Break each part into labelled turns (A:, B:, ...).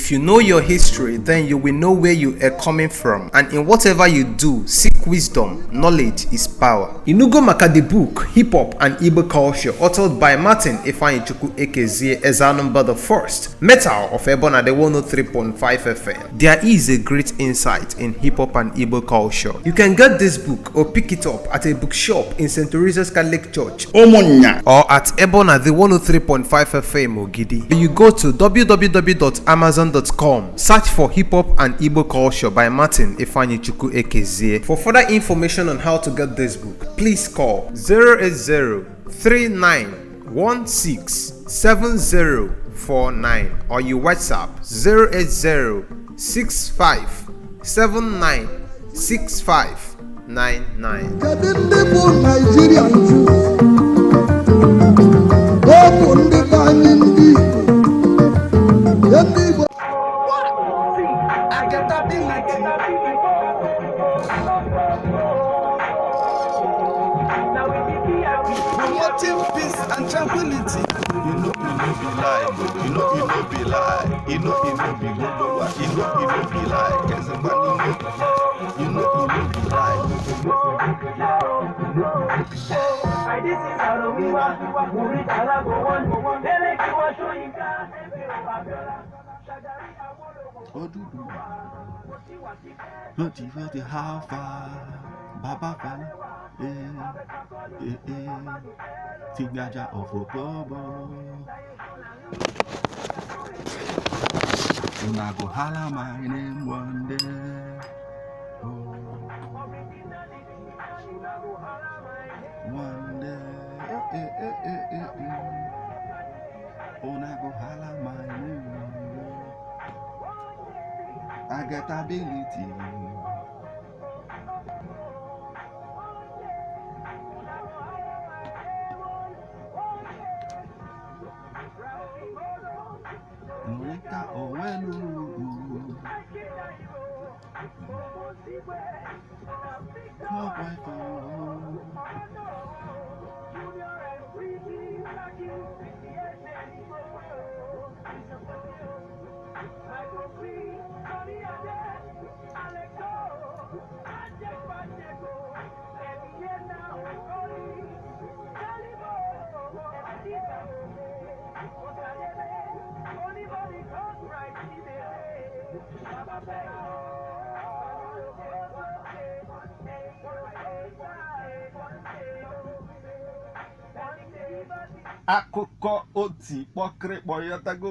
A: If you know your history, then you will know where you are coming from, and in whatever you do, seek wisdom. Knowledge is power. Inugo maka the book Hip Hop and Igbo Culture, authored by Martin Ifeanyichukwu Ekezie Ezanumba the First, Metal of Ebona the 103.5 FM. There is a great insight in hip hop and Igbo culture. You can get this book or pick it up at a bookshop in St. Teresa's Catholic Church, Omonya, or at Ebona the 103.5 FM Ogidi. You go to www.amazon.com, search for Hip Hop and Igbo Culture by Martin Ifeanyichukwu Ekezie. For further information on how to get this book, please call 08039167049 or you WhatsApp 08065796599.
B: Kedu ndị bụ Nigerian Jews? Ọ bụ ndị be anyị ndị Igbo. Ndị Igbo.
C: Promoting peace and tranquility. You know be lie, you know be lie, you know be good, you know be lie. Cause you know be lie.
D: This is how we want. We tell go on. They make you show you
C: Not even the half Baba Fala, Tignaja of a Bobo. Unago hala my name one day. One day. Unago hala my name. I get ability. Nurika Owenu. Akụkọ oti kpọkịrị kpọyọtago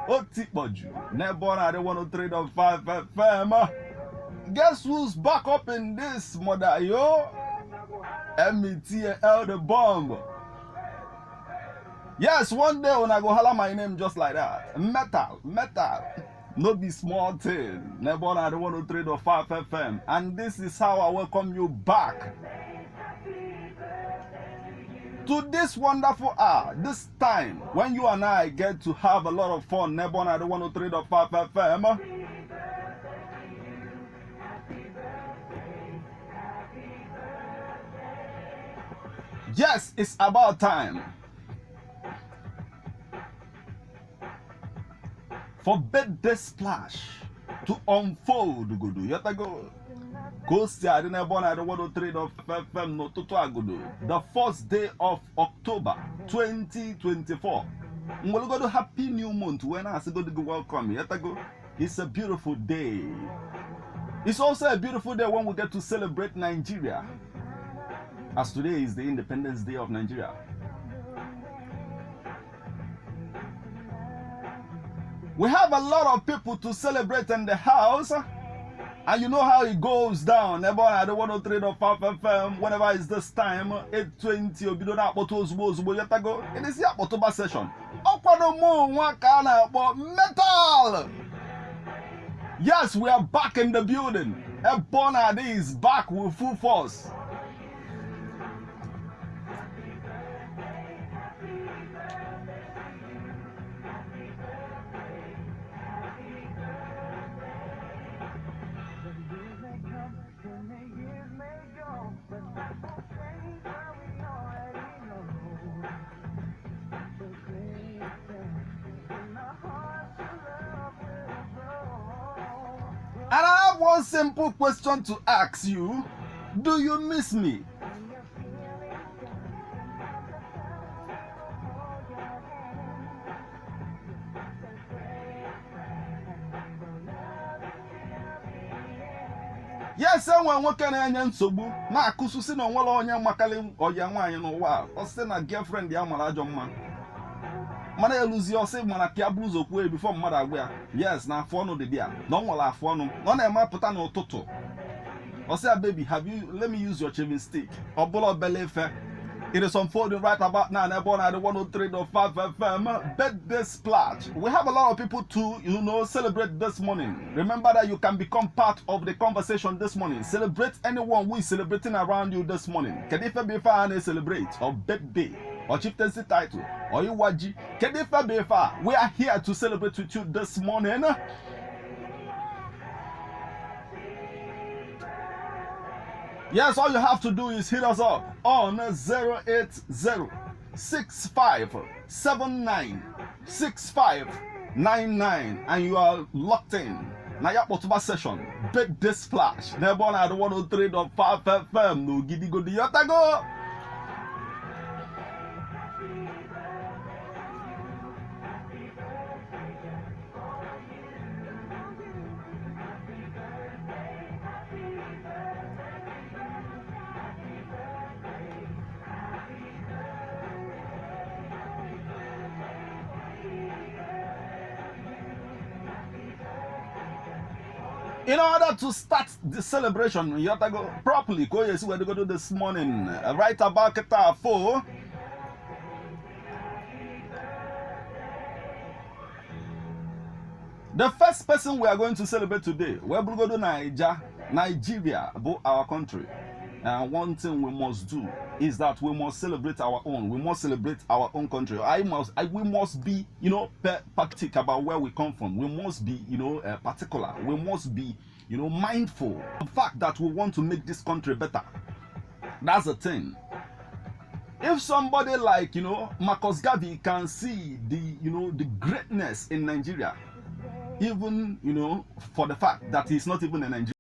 C: oti kpọju n'ebe ọ na-adị 103.5 FM. Guess who's back up in this mother, yo? METL the bomb. Yes, one day when I go holler my name just like that. Metal. No be small thing. N'ebe ọ na-adị 103.5 FM. And this is how I welcome you back to this wonderful hour, this time when you and I get to have a lot of fun. Nebon at the 103.5 FM. Yes, it's about time for birthday splash to unfold. Go see the 103.5 n'ụtụtụ agodo, the first day of October 2024. Ngwalogodo happy new month when I say go welcome. It's a beautiful day. It's also a beautiful day when we get to celebrate Nigeria, as today is the Independence Day of Nigeria. We have a lot of people to celebrate in the house. And you know how it goes down. Everyone at the 103.5 FM, whenever it's this time, 8:20, or below that, but it is the October session. Metal! Yes, we are back in the building. Ebona is back with full force. one simple question to ask you. Do you miss me? Yes, someone nwoke na-enye nsogbu na-akụsusi na onwere onye makali oya nwaanyị n'ụwa ọ sị na girlfriend ya mara ajọ mma mana eluzi ọsị mana ka abụ ụzọ kwuo before mmadụ agwa ya yes na afọ ọnụ dị bịa na ọ nwere afọ ọnụ ọ na-emepụta n'ụtụtụ ọ sị ya baby let me use your shaving stick ọ bụla obele efe. It is unfolding right about now. Nebon at the 103.5 FM birthday splash. We have a lot of people to, celebrate this morning. Remember that you can become part of the conversation this morning. Celebrate anyone who is celebrating around you this morning. Kedife Befa and celebrate or birthday or chieftaincy title or Iwaji. Kedife Befa, we are here to celebrate with you this morning. Yes, all you have to do is hit us up on 08065796599 and you are locked in. Naya Potuba session, birthday splash. Nebon at 103.5 FM. No giddy go the Yotago. In order to start the celebration, you have to go properly. Go see where they go to this morning. Right about 4. The first person we are going to celebrate today, we're going to go to Nigeria, about our country. And one thing we must do is that we must celebrate our own. We must celebrate our own country. We must be, particular about where we come from. We must be, particular. We must be, mindful of the fact that we want to make this country better. That's the thing. If somebody like, Marcus Garvey can see the greatness in Nigeria, even, for the fact that he's not even a Nigerian.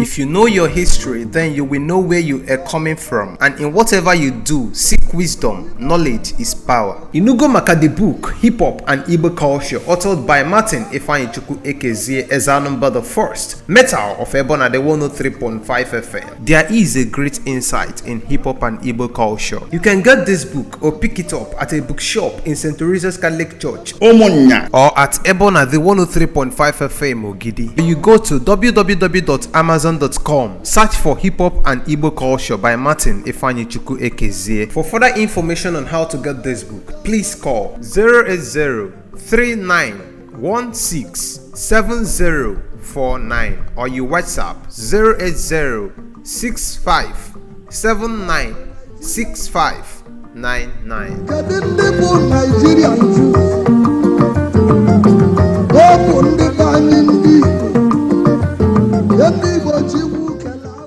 A: If you know your history, then you will know where you are coming from, and in whatever you do, seek wisdom. Knowledge is power. Inugo Maka the book, Hip Hop and Igbo Culture, authored by Martin Ifeanyichukwu Ekezie Ezanumba the First, Metal of Ebon at the 103.5 FM. There is a great insight in hip hop and Igbo culture. You can get this book or pick it up at a bookshop in St. Teresa's Catholic Church, Omonia, or at Ebon at the 103.5 FM Ogidi. You go to www.amazon.com, search for Hip Hop and Igbo Culture by Martin Ifeanyichukwu Ekezie. For further information on how to get this book, please call 08039167049 or you WhatsApp 08065796599.